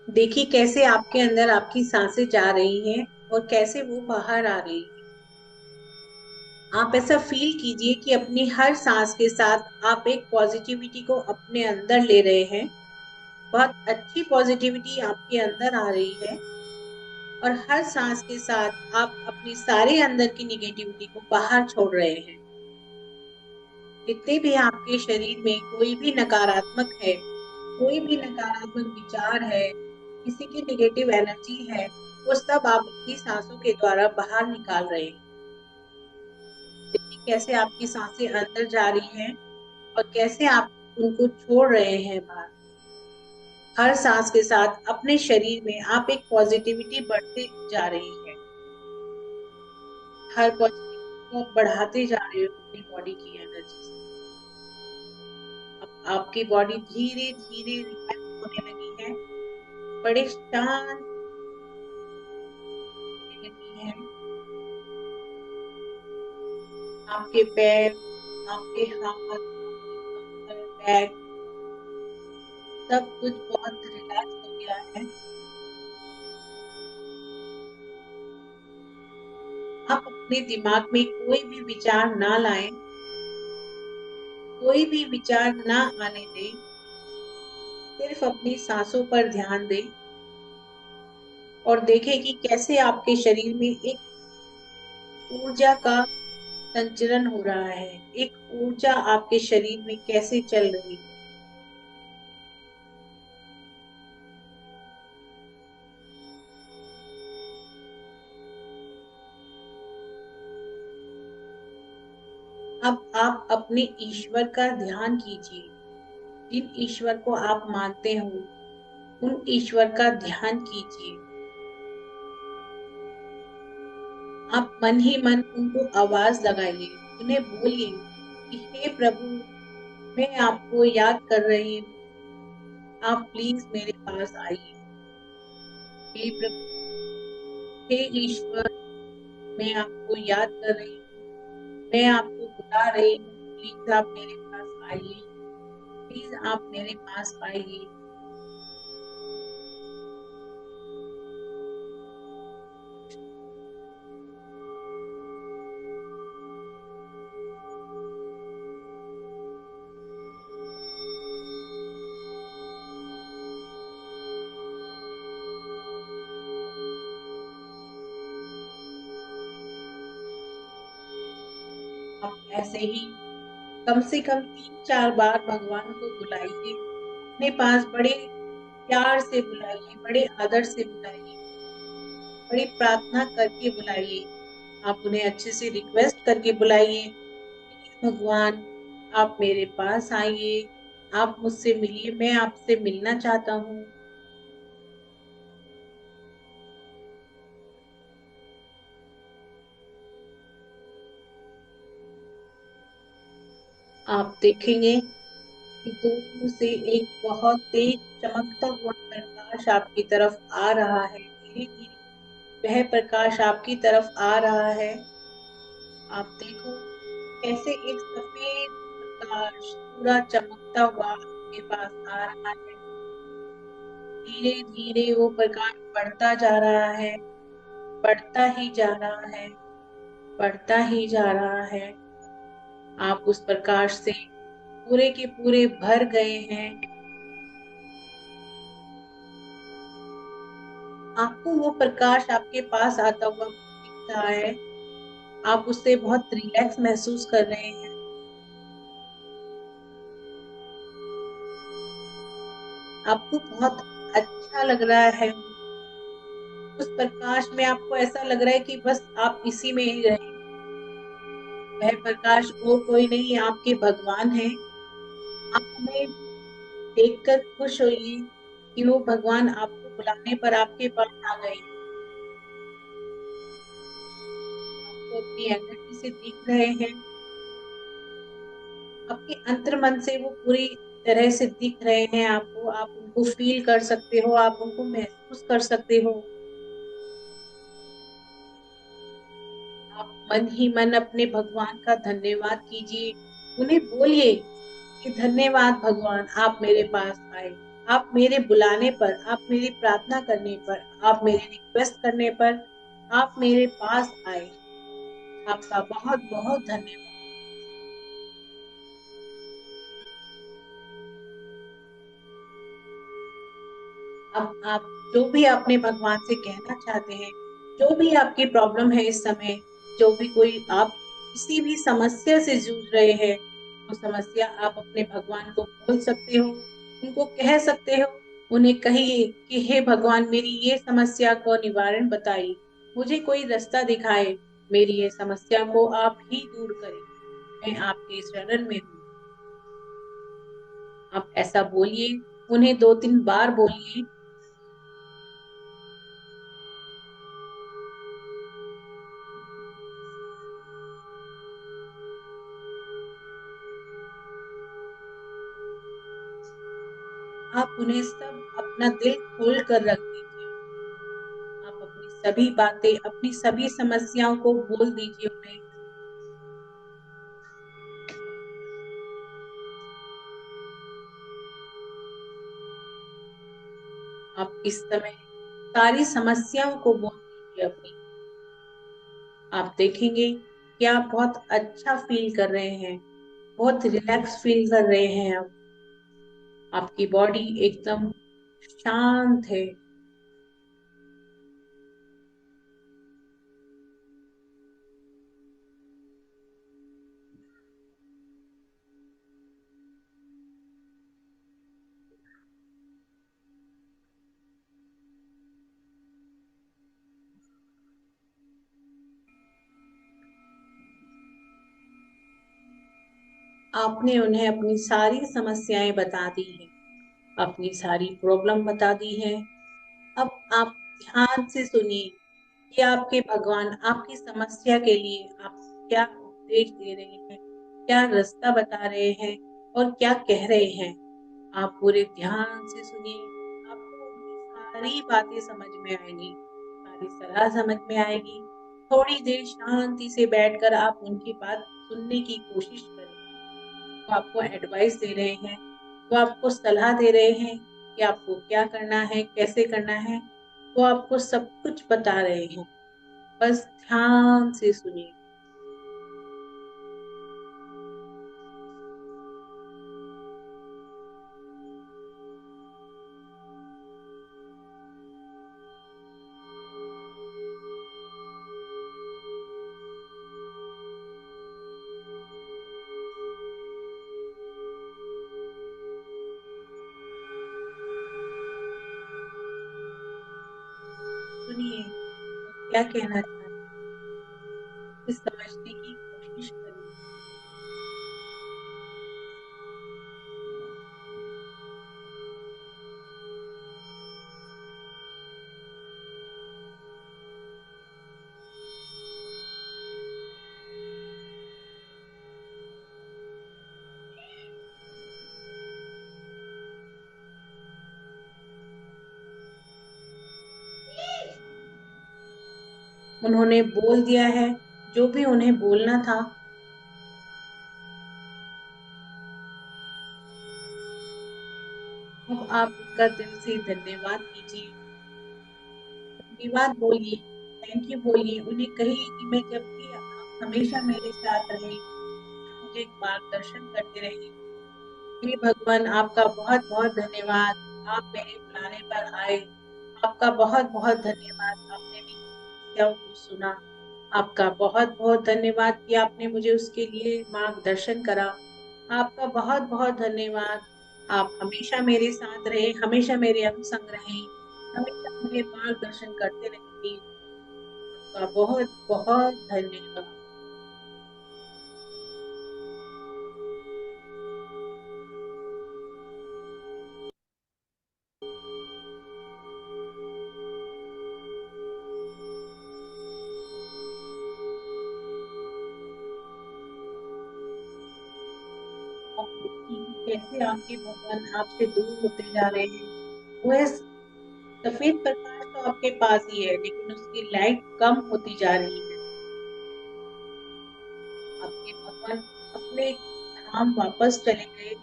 देखिए कैसे आपके अंदर आपकी सांसें जा रही हैं और कैसे वो बाहर आ रही हैं। आप ऐसा फील कीजिए कि अपनी हर सांस के साथ आप एक पॉजिटिविटी को अपने अंदर ले रहे हैं। बहुत अच्छी पॉजिटिविटी आपके अंदर आ रही है और हर सांस के साथ आप अपनी सारे अंदर की निगेटिविटी को बाहर छोड़ रहे हैं। जितने भी आपके शरीर में कोई भी नकारात्मक है, कोई भी नकारात्मक विचार है, किसी की निगेटिव एनर्जी है, वो सब आप अपनी सांसों के द्वारा बाहर निकाल रहे हैं। देखिए कैसे आपकी सांसें अंदर जा रही हैं और कैसे आप उनको छोड़ रहे हैं बाहर। हर सांस के साथ अपने शरीर में आप एक पॉजिटिविटी बढ़ते जा रही है। हर पॉजिटिविटी को आप बढ़ाते जा रहे हो अपनी बॉडी की एनर्जी से। अब आपकी बॉडी धीरे धीरे रिलैक्स होने लगी है, बड़े शांत होने लगी है। आपके पैर, आपके हाथ, आपके कमर, बैक, सब कुछ बहुत रिलैक्स हो गया है। आप अपने दिमाग में कोई भी विचार ना लाएं, कोई भी विचार ना आने दें, सिर्फ अपनी सांसों पर ध्यान दें और देखें कि कैसे आपके शरीर में एक ऊर्जा का संचरण हो रहा है, एक ऊर्जा आपके शरीर में कैसे चल रही है। अब आप अपने ईश्वर का ध्यान कीजिए। जिन ईश्वर को आप मानते हो, उन ईश्वर का ध्यान कीजिए। आप मन ही मन उनको आवाज लगाइए, उन्हें बोलिए कि हे प्रभु, मैं आपको याद कर रही हूँ, आप प्लीज मेरे पास आइए। हे प्रभु, हे ईश्वर, मैं आपको याद कर रही हूँ, मैं आपको बुला रही हूँ, प्लीज आप मेरे पास आइए, प्लीज आप मेरे पास आइए। आप ऐसे ही कम से कम 3-4 बार भगवान को बुलाइए, अपने पास बड़े प्यार से बुलाइए, बड़े आदर से बुलाइए, बड़ी प्रार्थना करके बुलाइए। आप उन्हें अच्छे से रिक्वेस्ट करके बुलाइए, भगवान आप मेरे पास आइए, आप मुझसे मिलिए, मैं आपसे मिलना चाहता हूँ। आप देखेंगे कि दूर से एक बहुत तेज चमकता हुआ प्रकाश आपकी तरफ आ रहा है। धीरे धीरे वह प्रकाश आपकी तरफ आ रहा है। आप देखो कैसे एक सफेद प्रकाश पूरा चमकता हुआ आपके पास आ रहा है। धीरे धीरे वो प्रकाश बढ़ता जा रहा है, बढ़ता ही जा रहा है, बढ़ता ही जा रहा है। आप उस प्रकाश से पूरे के पूरे भर गए हैं। आपको वो प्रकाश आपके पास आता हुआ दिख रहा है। आप उससे बहुत रिलैक्स महसूस कर रहे हैं। आपको बहुत अच्छा लग रहा है। उस प्रकाश में आपको ऐसा लग रहा है कि बस आप इसी में ही रहे। वह प्रकाश और कोई नहीं, आपके भगवान है। आप उन्हें देखकर खुश होइए कि वो भगवान आपको बुलाने पर आपके पास आ गए। आपको अपनी एनर्जी से दिख रहे हैं, आपके अंतर मन से वो पूरी तरह से दिख रहे हैं आपको। आप उनको फील कर सकते हो, आप उनको महसूस कर सकते हो। आप मन ही मन अपने भगवान का धन्यवाद कीजिए। उन्हें बोलिए कि धन्यवाद भगवान, आप मेरे पास आए, आप मेरे बुलाने पर, आप मेरी प्रार्थना करने पर, आप मेरे रिक्वेस्ट करने पर आप मेरे पास आए। आपका बहुत बहुत धन्यवाद। अब आप जो भी अपने भगवान से कहना चाहते हैं, जो भी आपकी प्रॉब्लम है इस समय, जो भी कोई आप किसी भी समस्या से जूझ रहे हैं, वो समस्या आप अपने भगवान को बोल सकते हो, उनको कह सकते हो। उन्हें कहिए कि हे भगवान, मेरी ये समस्या को निवारण बताइए, मुझे कोई रास्ता दिखाए, मेरी ये समस्या को आप ही दूर करें, मैं आपके शरण में हूँ। आप ऐसा बोलिए, उन्हें 2-3 बार बोलिए। आप उन्हें सब अपना दिल खोल कर रख दीजिए। आप अपनी सभी बातें, अपनी सभी समस्याओं को बोल दीजिए उन्हें। आप इस समय सारी समस्याओं को बोल दीजिए अपनी। आप देखेंगे कि आप बहुत अच्छा फील कर रहे हैं, बहुत रिलैक्स फील कर रहे हैं। अब आपकी बॉडी एकदम शांत है। आपने उन्हें अपनी सारी समस्याएं बता दी हैं, अपनी सारी प्रॉब्लम बता दी है। अब आप ध्यान से सुनिए कि आपके भगवान आपकी समस्या के लिए आपको क्या उपदेश दे रहे हैं, क्या रास्ता बता रहे हैं और क्या कह रहे हैं। आप पूरे ध्यान से सुनिए। आपको उनकी सारी बातें समझ में आएंगी, सारी सलाह समझ में आएगी। थोड़ी देर शांति से बैठकर आप उनकी बात सुनने की कोशिश करें। वो आपको एडवाइस दे रहे हैं, वो आपको सलाह दे रहे हैं कि आपको क्या करना है, कैसे करना है। वो आपको सब कुछ बता रहे हैं। बस ध्यान से सुनिए। सुनिए वो क्या कहना चाहते हैं, इसे समझने की कोशिश करिए। उन्होंने बोल दिया है जो भी उन्हें बोलना था। अब आप उनका दिल से धन्यवाद कीजिए, धन्यवाद बोलिए, थैंक यू बोलिए। उन्हें कहिए कि मैं जब भी, आप हमेशा मेरे साथ रहे, मुझे मार्गदर्शन करते रहे। हे भगवान, आपका बहुत बहुत धन्यवाद, आप मेरे बुलाने पर आए। आपका बहुत बहुत धन्यवाद, आपने मेरी समस्याओं को सुना। आपका बहुत बहुत धन्यवाद कि आपने मुझे उसके लिए मार्गदर्शन करा। आपका बहुत बहुत धन्यवाद। आप हमेशा मेरे साथ रहे, हमेशा मेरे अंग संग रहे, हमेशा मुझे मार्गदर्शन करते रहेंगे। आपका बहुत बहुत धन्यवाद। आप देखिए कि कैसे आपके भगवान आपसे दूर होते जा रहे हैं। वह सफेद प्रकाश तो आपके पास ही है, लेकिन उसकी लाइट कम होती जा रही है। आपके भगवान अपने धाम वापस चले गए,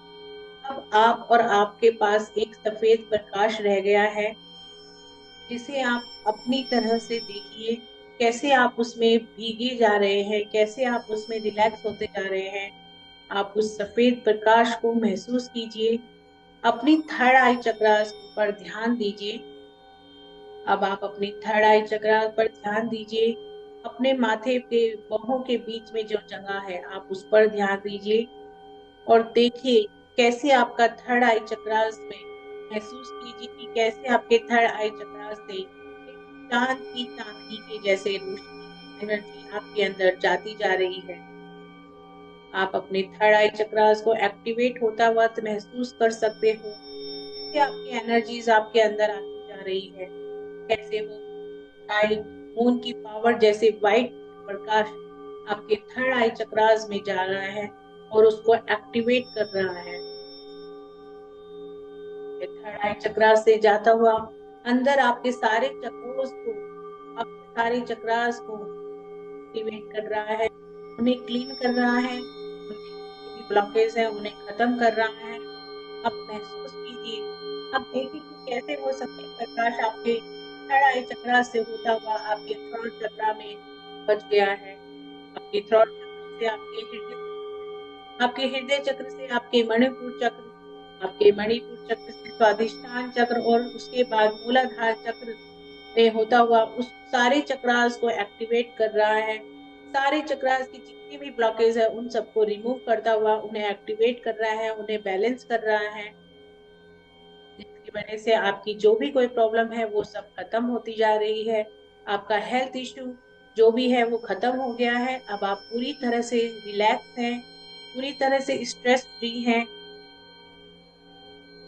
अब आप और आपके पास एक सफेद प्रकाश रह गया है, जिसे आप अपनी तरह से देखिए। कैसे आप उसमें भीगे जा रहे हैं, कैसे आप उसमें रिलैक्स होते जा रहे हैं। आप उस सफेद प्रकाश को महसूस कीजिए। अपनी थर्ड आई चक्र पर ध्यान दीजिए। अब आप अपनी थर्ड आई चक्र पर ध्यान दीजिए। अपने माथे के बाहों के बीच में जो जगह है, आप उस पर ध्यान दीजिए और देखिए कैसे आपका थर्ड आई चक्रास में महसूस कीजिए कि कैसे आपके थर्ड आई चक्रास से एक चांद की चांदनी के जैसे रोशनी एनर्जी आपके अंदर जाती जा रही है। आप अपने थर्ड आई चक्रास को एक्टिवेट होता हुआ महसूस कर सकते हो। कैसे आपकी एनर्जीज आपके अंदर आती जा रही है, कैसे वो आई मून की पावर जैसे व्हाइट प्रकाश आपके थर्ड आई चक्रास में जा रहा है और उसको एक्टिवेट कर रहा है। थर्ड आई चक्रा से जाता हुआ अंदर आपके सारे चक्रों को, आपके सारे चक्रास को एक्टिवेट कर रहा है, उन्हें क्लीन कर रहा है, उनमें जो भी ब्लॉकेज है उन्हें खत्म कर रहा है। आप महसूस कीजिए। आप देखिए कि कैसे वो सफेद प्रकाश आपके थर्ड आई चक्रा से होता हुआ आपके थ्रोट चक्रा में बच गया है। आपके थ्रोट चक्र से आपके हृदय चक्र से आपके मणिपुर चक्र, आपके मणिपुर चक्र से स्वादिष्ठान चक्र और उसके बाद मूलाधार चक्र में होता हुआ उस सारे चक्रास को एक्टिवेट कर रहा है। सारे चक्रास की जितनी भी ब्लॉकेज है उन सबको रिमूव करता हुआ उन्हें एक्टिवेट कर रहा है, उन्हें बैलेंस कर रहा है, जिसकी वजह से आपकी जो भी कोई प्रॉब्लम है वो सब खत्म होती जा रही है। आपका हेल्थ इश्यू जो भी है वो खत्म हो गया है। अब आप पूरी तरह से रिलैक्स हैं, पूरी तरह से स्ट्रेस फ्री हैं,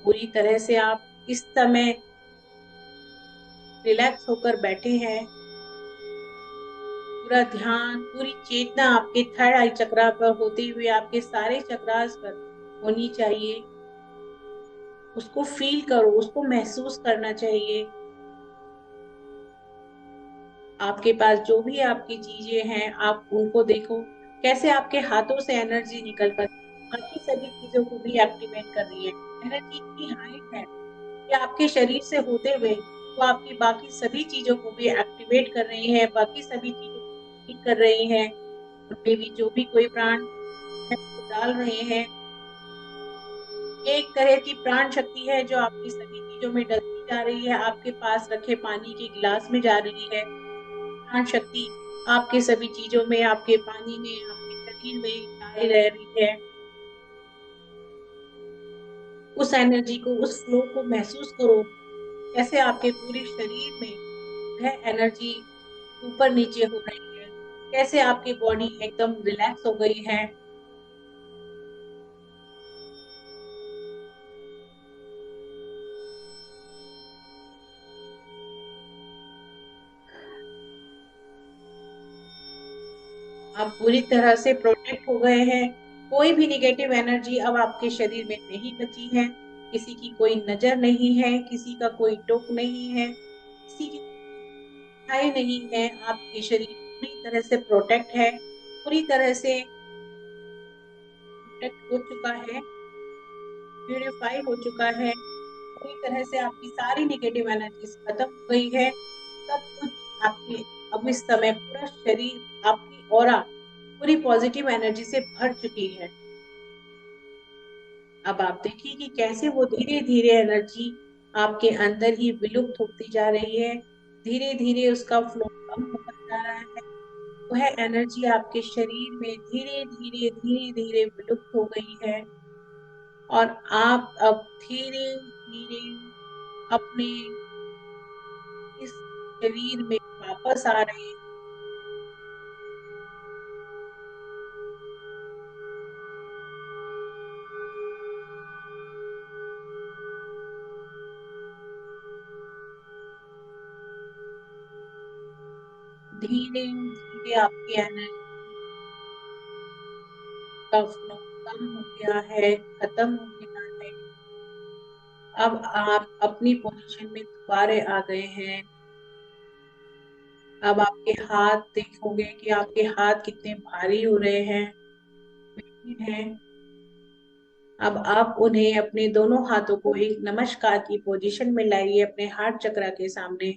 पूरी तरह से आप इस समय रिलैक्स होकर बैठे हैं। पूरा ध्यान, पूरी चेतना आपके थर्ड आई चक्रा पर होते हुए आपके सारे चक्रास पर होनी चाहिए। उसको फील करो, उसको महसूस करना चाहिए। आपके पास जो भी आपकी चीजें हैं आप उनको देखो, कैसे आपके हाथों से एनर्जी निकल कर बाकी सभी चीजों को भी एक्टिवेट कर रही है। एनर्जी इतनी हाई है कि आपके शरीर से होते हुए वो आपकी बाकी सभी चीजों को भी एक्टिवेट कर रही है, बाकी सभी चीजों को ठीक कर रही है। उनमें भी जो भी कोई प्राण है वो डाल रहे हैं। एक तरह की प्राण शक्ति है जो आपकी सभी चीजों में डलती जा रही है, आपके पास रखे पानी के गिलास में जा रही है। प्राण शक्ति आपके सभी चीजों में, आपके पानी में, आपके शरीर में जारी रह रही है। उस एनर्जी को, उस फ्लो को महसूस करो, कैसे आपके पूरे शरीर में वह एनर्जी ऊपर नीचे हो रही है, कैसे आपकी बॉडी एकदम रिलैक्स हो गई है। आप पूरी तरह से प्रोटेक्ट हो गए हैं। कोई भी निगेटिव एनर्जी अब आपके शरीर में नहीं बची है। किसी की कोई नजर नहीं है, किसी का कोई टोक नहीं है, किसी की हाय नहीं है। आपके शरीर पूरी तरह से प्रोटेक्ट है, पूरी तरह से प्रोटेक्ट हो चुका है, प्यूरिफाई हो चुका है। पूरी तरह से आपकी सारी निगेटिव एनर्जीज खत्म हो गई है। सब कुछ आपके अब इस समय पूरा शरीर, आपकी ऑरा पूरी पॉजिटिव एनर्जी से भर चुकी है। अब आप देखिए कि कैसे वो धीरे धीरे एनर्जी आपके अंदर ही विलुप्त होती जा रही है। धीरे धीरे उसका फ्लो कम होता जा रहा है। वह एनर्जी आपके शरीर में धीरे धीरे धीरे धीरे विलुप्त हो गई है और आप अब धीरे धीरे अपने इस शरीर में वापस आ रहे हैं। धीरे धीरे आपकी एनर्जी का फ्लो कम हो गया है, खत्म हो गया है। अब आप अपनी पोजीशन में दोबारा आ गए हैं। अब आपके हाथ देखोगे कि आपके हाथ कितने भारी हो रहे हैं, हैं। अब आप उन्हें अपने दोनों हाथों को एक नमस्कार की पोजीशन में लाइए अपने हार्ट चक्र के सामने।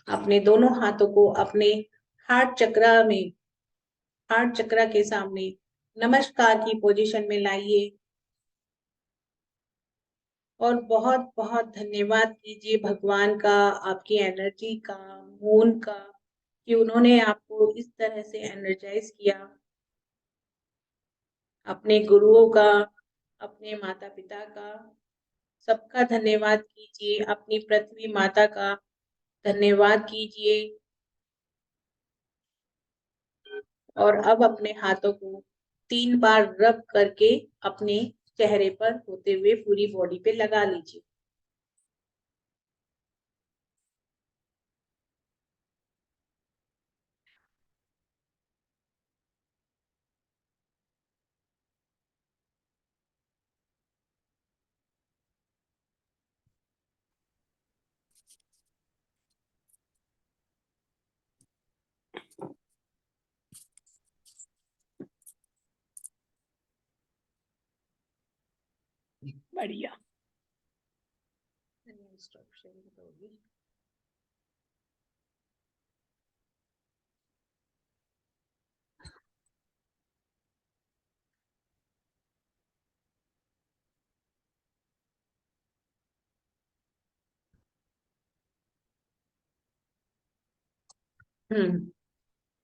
अपने दोनों हाथों को अपने हार्ट चक्र में हार्ट चक्र के सामने नमस्कार की पोजीशन में लाइए और बहुत बहुत धन्यवाद कीजिए भगवान का, आपकी एनर्जी का, मून का, कि उन्होंने आपको इस तरह से एनर्जाइज किया। अपने गुरुओं का, अपने माता पिता का, सबका धन्यवाद कीजिए। अपनी पृथ्वी माता का धन्यवाद कीजिए। और अब अपने हाथों को 3 बार रब करके अपने चेहरे पर होते हुए पूरी बॉडी पे लगा लीजिए। बढ़िया।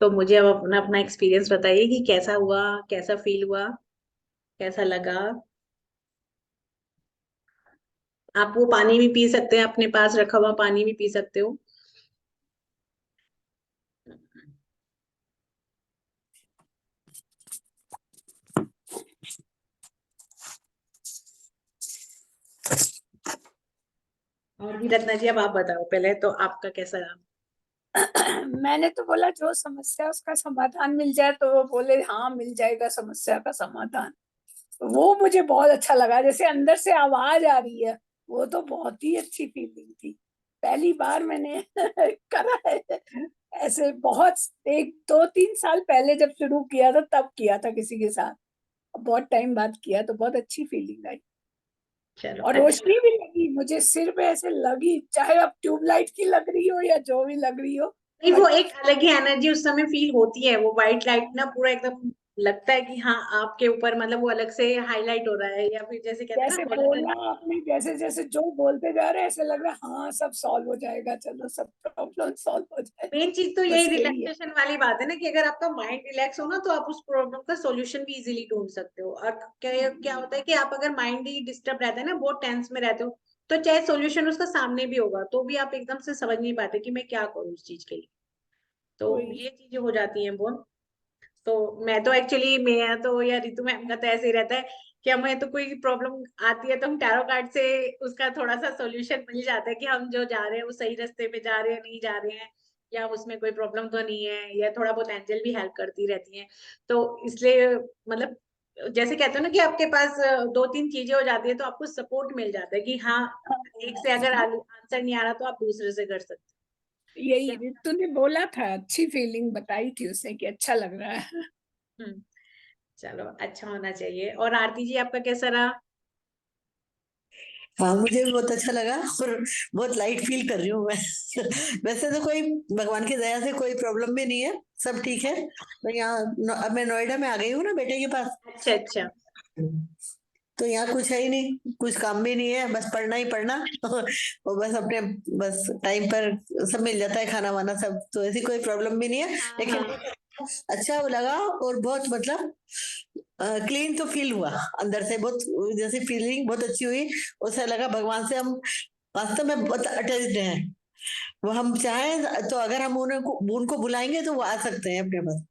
तो मुझे अब अपना अपना एक्सपीरियंस बताइए कि कैसा हुआ, कैसा फील हुआ, कैसा लगा। आप वो पानी भी पी सकते हैं, अपने पास रखा हुआ पानी भी पी सकते हो। और भी रत्ना जी, अब आप बताओ पहले तो आपका कैसा रहा। मैंने तो बोला जो समस्या उसका समाधान मिल जाए, तो वो बोले हाँ मिल जाएगा समस्या का समाधान। वो मुझे बहुत अच्छा लगा, जैसे अंदर से आवाज आ रही है, वो तो बहुत ही अच्छी फीलिंग थी। पहली बार मैंने करा है ऐसे। बहुत 1 2 3 साल पहले जब शुरू किया था तब किया था किसी के साथ, बहुत टाइम बाद किया, तो बहुत अच्छी फीलिंग आई। चलो और अच्छा। रोशनी भी लगी मुझे, सिर पे ऐसे लगी, चाहे अब ट्यूबलाइट की लग रही हो या जो भी लग रही हो। नहीं, वो बट एक अलग ही एनर्जी उस समय फील होती है। वो व्हाइट लाइट ना पूरा एकदम लगता है कि हाँ आपके ऊपर, मतलब वो अलग से हाईलाइट हो रहा है, या फिर जैसे कहते हैं जैसे ना बोला होलिका। आपने, जैसे जैसे जो बोलते जा रहे हैं ऐसे लग रहा है हाँ सब सॉल्व हो जाएगा, चलो सब प्रॉब्लम सॉल्व हो जाए। मेन चीज तो यही बस यही है। रिलैक्सेशन वाली बात है ना, कि अगर आपका माइंड रिलैक्स हो ना तो आप उस प्रॉब्लम का सॉल्यूशन भी इजीली ढूंढ सकते हो। और क्या क्या होता है कि आप अगर माइंड ही डिस्टर्ब रहता है ना, बहुत टेंस में रहते हो, तो चाहे सॉल्यूशन उसका सामने भी होगा तो भी आप एकदम से समझ नहीं पाते कि मैं क्या करूँ उस चीज के लिए। तो वही। ये चीजें हो जाती हैं बहुत। तो मैं तो एक्चुअली, मैं तो या रितु मैम का तो ऐसे ही रहता है कि हमें तो कोई प्रॉब्लम आती है तो हम टैरो कार्ड से उसका थोड़ा सा सॉल्यूशन मिल जाता है कि हम जो जा रहे हैं वो सही रास्ते पे जा रहे हैं, नहीं जा रहे हैं, या उसमें कोई प्रॉब्लम तो नहीं है, या थोड़ा बहुत एंजल भी हेल्प करती रहती हैं। तो इसलिए मतलब जैसे कहते हो ना कि आपके पास 2 3 चीजें हो जाती है तो आपको सपोर्ट मिल जाता है कि हाँ, एक से अगर आंसर नहीं आ रहा तो आप दूसरे से कर सकते यही हैं। रितु ने बोला था, अच्छी फीलिंग बताई थी उसने कि अच्छा लग रहा है। हम्म। चलो अच्छा होना चाहिए। और आरती जी, आपका कैसा रहा। हाँ, मुझे भी बहुत अच्छा लगा और बहुत लाइट फील कर रही हूँ मैं। वैसे तो कोई भगवान की दया से कोई प्रॉब्लम भी नहीं है, सब ठीक है। तो यहाँ अब मैं नोएडा में आ गई हूँ ना बेटे के पास। अच्छा अच्छा। तो यहाँ कुछ है ही नहीं, कुछ काम भी नहीं है, बस पढ़ना ही पढ़ना। और बस अपने बस टाइम पर सब मिल जाता है, खाना वाना सब, तो ऐसी कोई प्रॉब्लम भी नहीं है। हाँ लेकिन हाँ। अच्छा लगा और बहुत मतलब क्लीन तो फील हुआ अंदर से, बहुत जैसी फीलिंग बहुत अच्छी हुई। उससे लगा भगवान से हम वास्तव में बहुत अटैच्ड हैं। वो हम चाहें तो अगर हम उनको उनको बुलाएंगे तो वो आ सकते हैं अपने पास।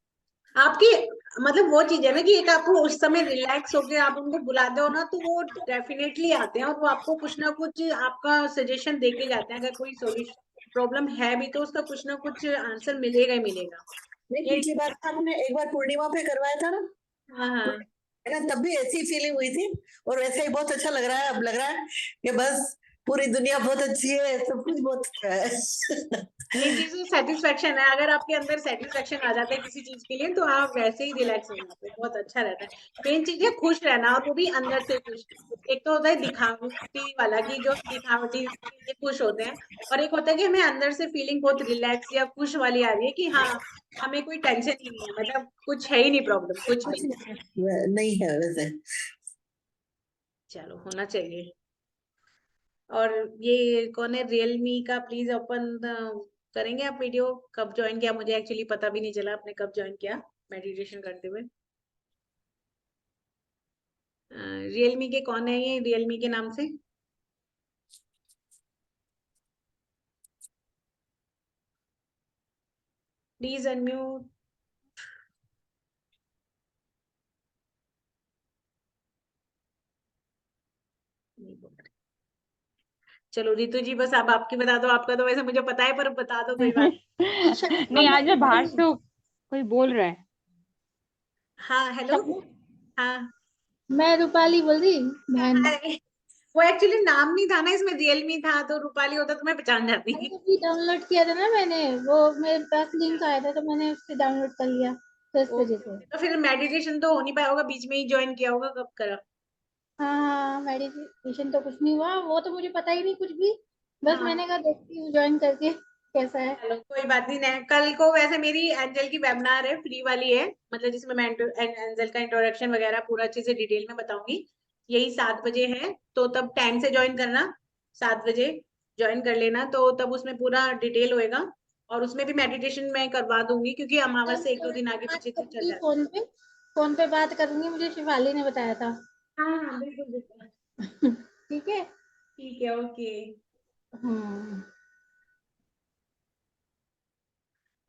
आपकी मतलब वो चीज है ना कि एक आपको उस समय रिलैक्स होके आप उनको बुलाते हो ना, तो वो डेफिनेटली आते हैं और वो आपको कुछ ना कुछ आपका सजेशन दे के जाते हैं। अगर कोई सॉल्यूशन प्रॉब्लम है भी तो उसका कुछ ना कुछ आंसर मिलेगा ही मिलेगा। नहीं, ये पिछली बार हमने एक बार पूर्णिमा पे करवाया था ना, हाँ हाँ। है ना, तब भी ऐसी फीलिंग हुई थी। और वैसे ही बहुत अच्छा लग रहा है, अब लग रहा है कि बस पूरी दुनिया बहुत अच्छी है, सब कुछ बहुत अच्छा है। मेन चीज तो सेटिस्फेक्शन है। अगर आपके अंदर सेटिस्फेक्शन आ जाता है किसी चीज के लिए तो आप वैसे ही रिलैक्स हो जाते हैं, बहुत अच्छा रहता है। मेन चीज है खुश रहना, और वो भी अंदर से खुश। एक तो होता है दिखावटी वाला, कि जो दिखावटी के लिए खुश होते हैं, और एक होता है कि हमें अंदर से फीलिंग बहुत रिलैक्स या खुश वाली आ रही है कि हाँ, हमें कोई टेंशन ही नहीं है, मतलब कुछ है ही नहीं, प्रॉब्लम कुछ भी। नहीं है वैसे। चलो, होना चाहिए। और ये कौन है रियलमी का, प्लीज ओपन करेंगे आप वीडियो? कब ज्वाइन किया? मुझे एक्चुअली पता भी नहीं चला आपने कब ज्वाइन किया मेडिटेशन करते हुए। रियलमी के कौन है ये, रियलमी के नाम से? Please unmute. नहीं बोल रहे। चलो रितु जी, बस अब आपकी बता दो। आपका तो वैसे मुझे पता है, पर बता दो, कोई बात। नहीं, आज मैं बाहर से कोई बोल रहा है। हाँ, हेलो। हाँ। मैं रूपाली बोल रही बहन। अरे, वो एक्चुअली नाम नहीं था ना इसमें, रियलमी था, तो रूपाली होता तो मैं पहचान जाती। अभी डाउनलोड किया था ना मैंने, वो मेरे पास लिंक आया था तो मैंने उससे डाउनलोड कर लिया, तो इस वजह से। तो फिर मेडिटेशन तो हो नहीं पाया होगा, बीच में ही ज्वाइन किया होगा, कब करा? हाँ हाँ, मेडिटेशन तो कुछ नहीं हुआ, वो तो मुझे पता ही नहीं कुछ भी। बस हाँ, मैंने कहा देखती हूँ ज्वाइन करके कैसा है। चलो कोई बात नहीं। कल को वैसे मेरी एंजल की वेबिनार है, फ्री वाली है, मतलब जिसमें मैं एंजल का इंट्रोडक्शन वगैरह पूरा अच्छे से डिटेल में बताऊंगी। यही 7 बजे है, तो तब टाइम से ज्वाइन करना। 7 बजे ज्वाइन कर लेना, तो तब उसमें पूरा डिटेल होएगा। और उसमें भी मेडिटेशन मैं करवा दूंगी, क्योंकि अमावस से 1-2 दिन आगे बात पीछे से चल करूंगी जाता फोन पे, फोन पे बात करूंगी, मुझे शिवाली ने बताया था। है। हाँ हाँ, बिल्कुल बिल्कुल। ठीक है। ठीक है, ओके। हम्म।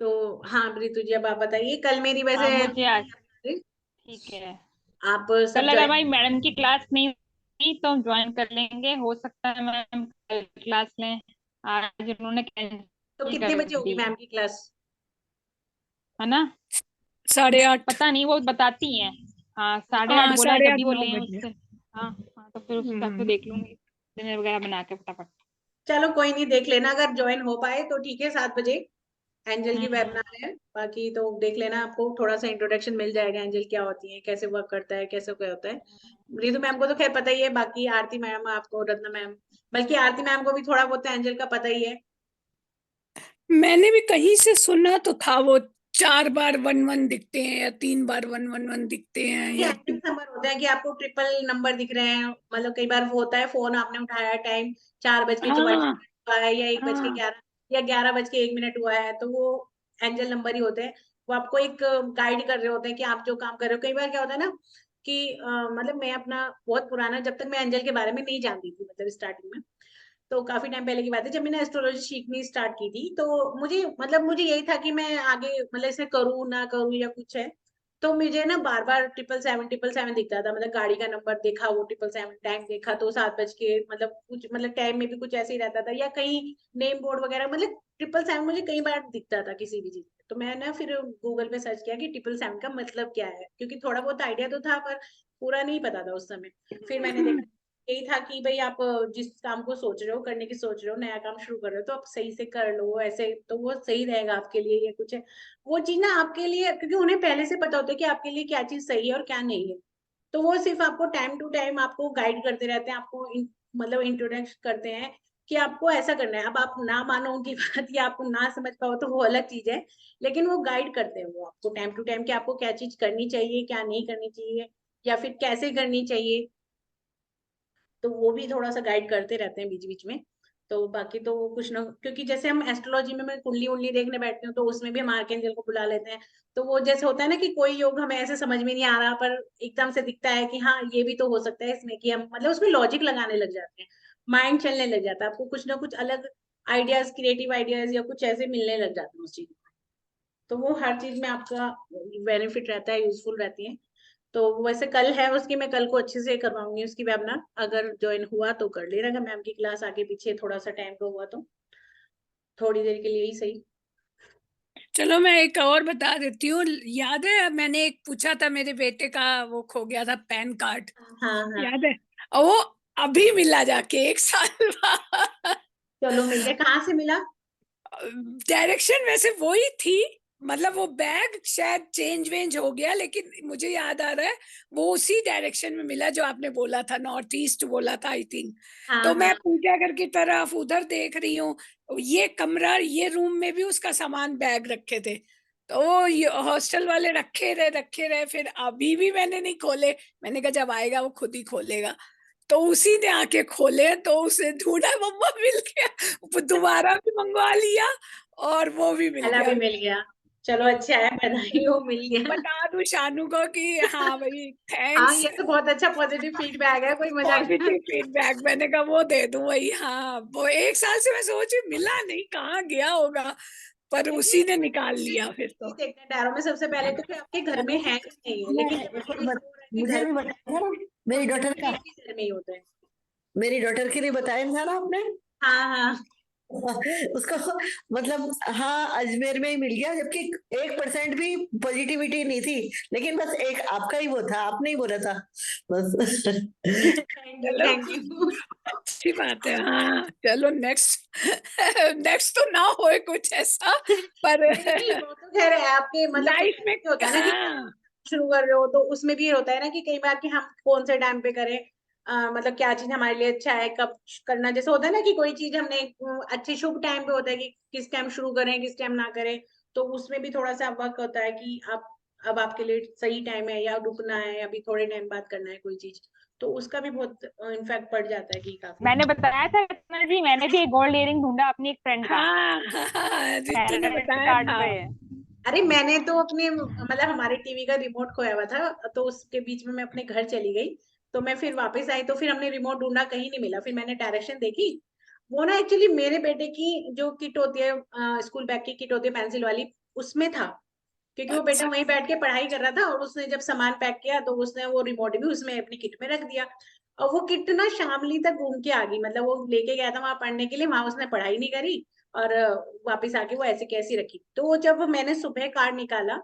तो हाँ ऋतु जी, अब आप बताइए। कल मेरी हाँ, वैसे मुझे आज ठीक है। आप सब कल अगर ज्वाइन। भाई मैडम की क्लास नहीं हुई तो ज्वाइन कर लेंगे, हो सकता है मैम कल क्लास लें। आज उन्होंने तो कैंसिल कितने कर बजे होगी दी मैम की क्लास? है ना। 8:30। पता नहीं, वो बताती हैं। हाँ, 8:30 हाँ, बोला है, जब भी 8:30 वो 9 लें बजे। उससे। हाँ हाँ, तो फिर उस हिसाब से हम्म। देख लूंगी, डिनर वगैरह बना के फटाफट। चलो कोई नहीं, देख लेना, अगर ज्वाइन हो पाए तो ठीक है। 7 बजे एंजल की हम्म। वेबिनार है, बाकी तो देख लेना, आपको थोड़ा सा इंट्रोडक्शन मिल जाएगा, एंजल क्या होती है, कैसे वर्क करता है, कैसे क्या होता है। रितु मैम को तो खैर पता ही है, बाकी आरती मैम आपको, रत्ना मैम, बल्कि आरती मैम को भी थोड़ा बहुत एंजल का पता ही है। मैंने भी कहीं से सुना तो था, वो 4 बार 1 1 दिखते हैं या 3 बार 1 1 1 दिखते हैं ये या एंजल नंबर होते हैं कि आपको ट्रिपल नंबर दिख रहे हैं, मतलब कई बार वो होता है फोन आपने उठाया, टाइम 4:44 हाँ हुआ है, या 1:11 हाँ या 11:01 हुआ है, तो वो एंजल नंबर ही होते हैं। वो आपको एक गाइड कर रहे होते हैं कि आप जो काम कर रहे हो। कई बार क्या होता है ना कि मतलब मैं अपना बहुत पुराना, जब तक मैं एंजल के बारे में नहीं जानती थी, मतलब स्टार्टिंग में, तो काफी टाइम पहले की बात है, जब मैंने एस्ट्रोलॉजी सीखनी स्टार्ट की थी, तो मुझे यही था कि मैं आगे मतलब इसे करूँ ना करूँ या कुछ है। तो मुझे ना बार बार 777 दिखता था, मतलब गाड़ी का नंबर देखा, वो 777 टाइम देखा, तो 7 बज के मतलब कुछ, मतलब टाइम में भी कुछ ऐसे ही रहता था, या कहीं नेम बोर्ड वगैरह, मतलब 777 मुझे कई बार दिखता था किसी भी चीज। तो मैं ना फिर गूगल पे सर्च किया कि 777 का मतलब क्या है, क्योंकि थोड़ा बहुत आइडिया तो था, पर पूरा नहीं पता था उस समय। फिर मैंने देखा, यही था कि भाई आप जिस काम को सोच रहे हो, करने की सोच रहे हो, नया काम शुरू कर रहे हो, तो आप सही से कर लो, ऐसे तो वो सही रहेगा आपके लिए। ये कुछ है वो चीज ना आपके लिए, क्योंकि उन्हें पहले से पता होता है कि आपके लिए क्या चीज सही है और क्या नहीं है। तो वो सिर्फ आपको टाइम टू टाइम आपको गाइड करते रहते हैं, आपको मतलब इंट्रोडक्ट करते हैं कि आपको ऐसा करना है। अब आप ना मानो उनकी बात या आपको ना समझ पाओ तो वो अलग चीज है, लेकिन वो गाइड करते हैं वो आपको टाइम टू टाइम कि आपको क्या चीज करनी चाहिए, क्या नहीं करनी चाहिए, या फिर कैसे करनी चाहिए। तो वो भी थोड़ा सा गाइड करते रहते हैं बीच बीच में। तो बाकी तो कुछ ना, क्योंकि जैसे हम एस्ट्रोलॉजी में मैं कुंडली उंडली देखने बैठती हूँ, तो उसमें भी हम आर्कएंजल को बुला लेते हैं। तो वो जैसे होता है ना कि कोई योग हमें ऐसे समझ में नहीं आ रहा, पर एकदम से दिखता है कि हाँ ये भी तो हो सकता है इसमें, कि हम मतलब उसमें लॉजिक लगाने लग जाते हैं, माइंड चलने लग जाता है, आपको कुछ ना कुछ अलग आइडियाज, क्रिएटिव आइडियाज या कुछ ऐसे मिलने लग जाते हैं उस चीज। तो वो हर चीज में आपका बेनिफिट रहता है, यूजफुल रहती है। तो वैसे कल है उसकी, मैं कल को अच्छे से करवाऊंगी उसकी वेबिनार। अगर ज्वाइन हुआ तो कर लेना मैम की क्लास, आगे पीछे थोड़ा सा टाइम को हुआ तो थोड़ी देर के लिए ही सही। चलो मैं एक और बता देती हूँ। याद है मैंने एक पूछा था, मेरे बेटे का वो खो गया था पैन कार्ड, हाँ हाँ। याद है? और वो अभी मिला जाके 1 साल बाद। चलो मिल गया, कहाँ से मिला? डायरेक्शन वैसे वही थी, मतलब वो बैग शायद चेंज वेंज हो गया, लेकिन मुझे याद आ रहा है वो उसी डायरेक्शन में मिला जो आपने बोला था, नॉर्थ ईस्ट बोला था आई थिंक। हाँ तो मैं हाँ। पूजा घर की तरफ उधर देख रही हूँ, ये कमरा, ये रूम में भी उसका सामान बैग रखे थे, तो ये हॉस्टल वाले रखे रहे, फिर अभी भी मैंने नहीं खोले। मैंने कहा जब आएगा वो खुद ही खोलेगा, तो उसी ने आके खोले, तो उसे ढूंढा, मम्मा मिल गया, वो दोबारा भी मंगवा लिया और वो भी मिल अला गया। भी मिल गया। चलो अच्छा है, बधाई हो, मिल गया। बता दूं शानू को कि हाँ भाई हाँ, थैंक्स, ये तो बहुत अच्छा पॉजिटिव फीडबैक है, कोई मजाक नहीं। Positive feedback. मैंने कहा वो दे दूं वही, हाँ वो 1 साल से मैं सोच रही मिला नहीं, कहाँ गया होगा, पर उसी ने निकाल लिया फिर तो। देखते हैं टैरो में सबसे पहले तो कि आपके घर में है कि नहीं है, लेकिन जब आपको श्योर है कि मुझे घर भी में है, बताया था ना, तो मेरी डॉटर का, एक ही घर में ही होता है। मेरी डॉटर के लिए बताया था ना आपने। हाँ हाँ। उसको मतलब हाँ अजमेर में ही मिल गया, जबकि 1% भी पॉजिटिविटी नहीं थी, लेकिन बस एक आपका ही वो था, आपने ही बोला था बस। थैंक यू, चलो थैंक यू। अच्छी बात है, हाँ चलो नेक्स्ट नेक्स्ट तो ना होए कुछ ऐसा, पर नहीं नहीं, वो तो खैर है आपके, मतलब कई लाइफ बार में, ये होता है ना कि हाँ शुरू कर रहे हो तो उसमें भी ये होता है ना कि कई बार कि हम कौन से टाइम पे करें, मतलब क्या चीज हमारे लिए अच्छा है, कब करना, जैसे होता है ना कि कोई चीज हमने अच्छे शुभ टाइम पे होता है कि किस टाइम शुरू करें किस टाइम ना करें, तो उसमें भी थोड़ा सा वक्त होता है कि आप अब आपके लिए सही टाइम है या रुकना है या अभी थोड़े टाइम बाद करना है कोई चीज, तो उसका भी बहुत इम्पैक्ट पड़ जाता है कि काफी। मैंने बताया था रत्ना जी, मैंने भी एक गोल्ड इयरिंग ढूंढा अपनी एक फ्रेंड का, हाँ हाँ, रितु ने क्रेडिट बताया कार्ड था। पे। अरे मैंने तो अपने, मतलब हमारे टीवी का रिमोट खोया हुआ था, तो उसके बीच में मैं अपने घर चली गई, तो मैं फिर वापस आई, तो फिर हमने रिमोट ढूंढा, कहीं नहीं मिला, फिर मैंने डायरेक्शन देखी, वो ना एक्चुअली मेरे बेटे की जो किट होती है, स्कूल बैग की किट होती है पेंसिल वाली, उसमें था, क्योंकि वो बेटा अच्छा वहीं बैठ के पढ़ाई कर रहा था, और उसने जब सामान पैक किया तो उसने वो रिमोट भी उसमें अपनी किट में रख दिया, और वो किट ना शामली तक घूम के आ गई, मतलब वो लेके गया था वहां पढ़ने के लिए, वहां उसने पढ़ाई नहीं करी, और वापस आके वो ऐसे कैसी रखी, तो वो जब मैंने सुबह कार्ड निकाला,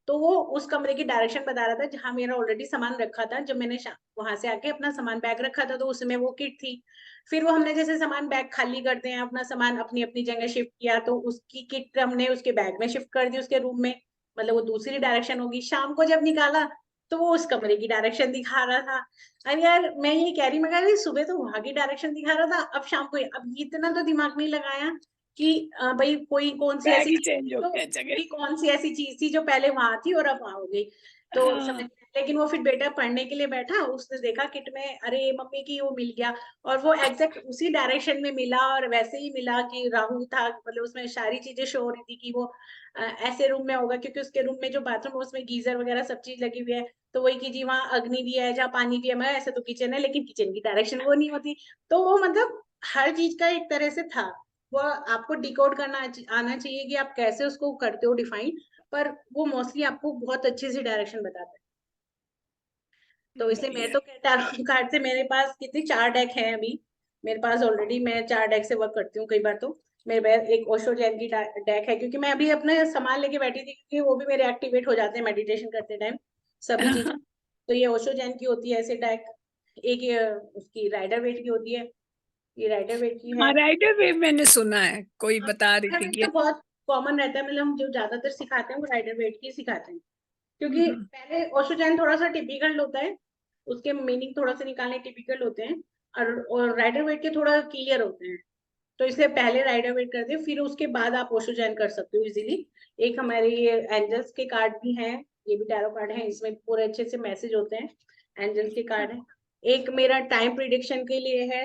तो वो उस कमरे की डायरेक्शन बता रहा था जहां मेरा ऑलरेडी सामान रखा था, जब मैंने वहां से आके अपना सामान बैग रखा था, तो उसमें वो किट थी। फिर वो हमने जैसे सामान बैग खाली करते हैं, अपना सामान अपनी अपनी जगह शिफ्ट किया, तो उसकी किट हमने उसके बैग में शिफ्ट कर दी उसके रूम में, मतलब वो दूसरी डायरेक्शन होगी, शाम को जब निकाला तो वो उस कमरे की डायरेक्शन दिखा रहा था। अरे यार मैं ये कह रही, मैं कह रही सुबह तो वहां की डायरेक्शन दिखा रहा था, अब शाम को अब इतना तो दिमाग नहीं लगाया कि भाई कोई कौन सी बैग ऐसी ही चीज चेंज थी, हो तो गया जगह। कोई कौन सी ऐसी चीज थी जो पहले वहां थी और अब वहां हो गई, तो समझ। हाँ लेकिन वो फिर बेटा पढ़ने के लिए बैठा, उसने देखा किट में, अरे मम्मी की वो मिल गया, और वो एग्जैक्ट उसी डायरेक्शन में मिला, और वैसे ही मिला कि राहु था, मतलब उसमें सारी चीजें शो हो रही थी कि वो ऐसे रूम में होगा, क्योंकि उसके रूम में जो बाथरूम है उसमें गीजर वगैरह सब चीज लगी हुई है, तो वही की जी वहाँ अग्नि भी है जहाँ पानी भी है, मैं ऐसे तो किचन है, लेकिन किचन की डायरेक्शन वो नहीं होती, तो वो मतलब हर चीज का एक तरह से था, वो आपको डिकोड करना आना चाहिए कि आप कैसे उसको करते हो डिफाइन, पर वो मोस्टली आपको बहुत अच्छे से डायरेक्शन बताता है। तो इसलिए मैं बढ़िया। तो टैरो कार्ड से, मेरे पास कितने 4 डेक हैं अभी मेरे पास ऑलरेडी, मैं 4 डेक से वर्क करती हूँ कई बार, तो मेरे पास एक ओशो जैन की डेक है, क्योंकि मैं अभी अपने सामान लेके बैठी थी, क्योंकि वो भी मेरे एक्टिवेट हो जाते हैं मेडिटेशन करते टाइम सभी चीजें, हाँ तो ये ओशो जैन की होती है ऐसे डेक, एक ये उसकी राइडर वेट की होती है, ये राइडर वेट की है। राइडर वेव मैंने सुना है, कोई बता रही राइडर थी वेट कि तो बहुत कॉमन रहता है, मतलब हम जो ज्यादातर सिखाते हैं वो राइडर वेट की सिखाते हैं, क्योंकि हम्म, पहले ओशो जैन थोड़ा सा टिपिकल होता है, उसके मीनिंग थोड़ा सा निकालने टिपिकल होते हैं, और राइडर वेट के थोड़ा क्लियर होते हैं, तो इसलिए पहले राइडर वेट करते हैं, फिर उसके बाद आप ओशो जॉइन कर सकते हो इजीली। एक हमारे ये एंजल्स के कार्ड भी हैं, ये भी टैरो कार्ड है, इसमें पूरे अच्छे से मैसेज होते हैं, एंजल्स के कार्ड है। एक मेरा टाइम प्रिडिक्शन के लिए है,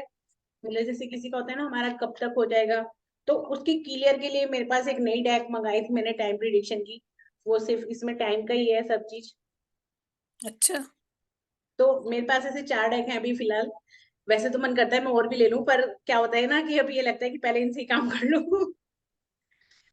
मतलब जैसे किसी का होता है ना हमारा कब तक हो जाएगा, तो उसकी क्लियर के लिए मेरे पास एक नई डेक मंगाई थी मैंने टाइम प्रिडिक्शन की, वो सिर्फ इसमें टाइम का ही है सब चीज, अच्छा। तो मेरे पास ऐसे 4 डेक हैं अभी फिलहाल। वैसे तो मन करता है मैं और भी ले लूं, पर क्या होता है ना कि अभी ये लगता है कि पहले इनसे ही काम कर लूं।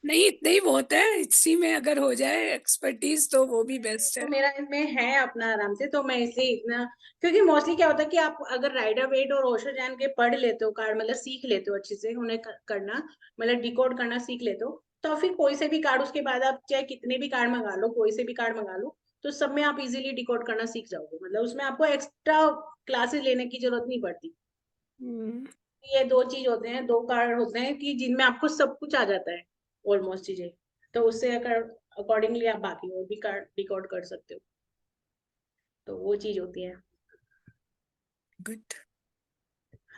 नहीं इतने ही बहुत है, इसी में अगर हो जाए एक्सपर्टीज तो वो भी बेस्ट तो है। मेरा इसमें है अपना आराम से, तो मैं इसलिए इतना, क्योंकि मोस्टली क्या होता है कि आप अगर राइडर वेट और ओशो जैन के पढ़ लेते हो कार्ड, मतलब सीख लेते हो अच्छे से उन्हें करना, मतलब डिकोड करना सीख लेते हो, तो फिर कोई से भी कार्ड उसके बाद आप चाहे कितने भी कार्ड मंगा लो, कोई से भी कार्ड मंगा लो, तो सब में आप इजीली डिकोड करना सीख जाओगे, मतलब उसमें आपको एक्स्ट्रा क्लासेस लेने की जरूरत नहीं पड़ती। ये दो चीज होते हैं, दो कार्ड होते हैं कि जिनमें आपको सब कुछ आ जाता है ऑलमोस्ट चीजें, तो उससे अगर अकॉर्डिंगली आप बाकी और भी कार्ड डिकोड कर सकते हो, तो वो चीज होती है। गुड।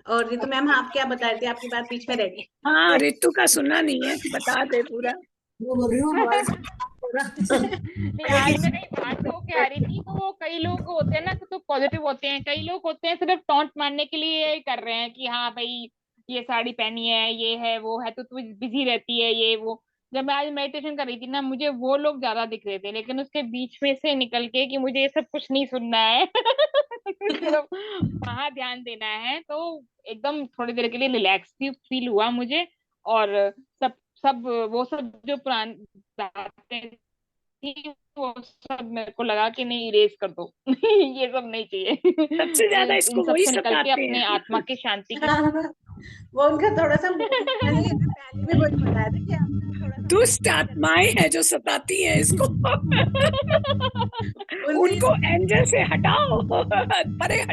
और रितु मैम आप क्या बता रहे थे, आपकी बात बीच में रह गई। हाँ, ऋतु का सुनना नहीं है, बता दे पूरा। वो बोल रही हूँ हमारे साथ पूरा। नहीं, आज मैं कहीं बाहर से होके आ रही थी, तो वो कई लोग होते हैं ना तो पॉजिटिव होते हैं, कई लोग होते हैं सिर्फ टॉन्ट मारने के लिए कर रहे हैं कि हाँ भाई ये साड़ी पहनी है, ये है वो है, तो तू बिजी रहती है, ये वो। जब मैं आज मेडिटेशन कर रही थी ना, मुझे वो लोग ज्यादा दिख रहे थे, लेकिन उसके बीच में से निकल के कि मुझे ये सब कुछ नहीं सुनना है सिर्फ वहां ध्यान देना है, तो एकदम थोड़ी देर के लिए रिलैक्स भी फील हुआ मुझे। और सब सब वो सब जो पुरानी बातें थी, वो सब मेरे को लगा कि नहीं, इरेज कर दो ये सब नहीं चाहिए सबसे ज्यादा इन इसको सब वही से निकल के सताते अपने हैं। आत्मा की शांति की। वो उनका थोड़ा सा मैंने पहले भी वही बताया था कि आपका थोड़ा सा दुष्ट आत्माएं हैं जो सताती हैं इसको। उनसे उनको एंजल से हटाओ, परे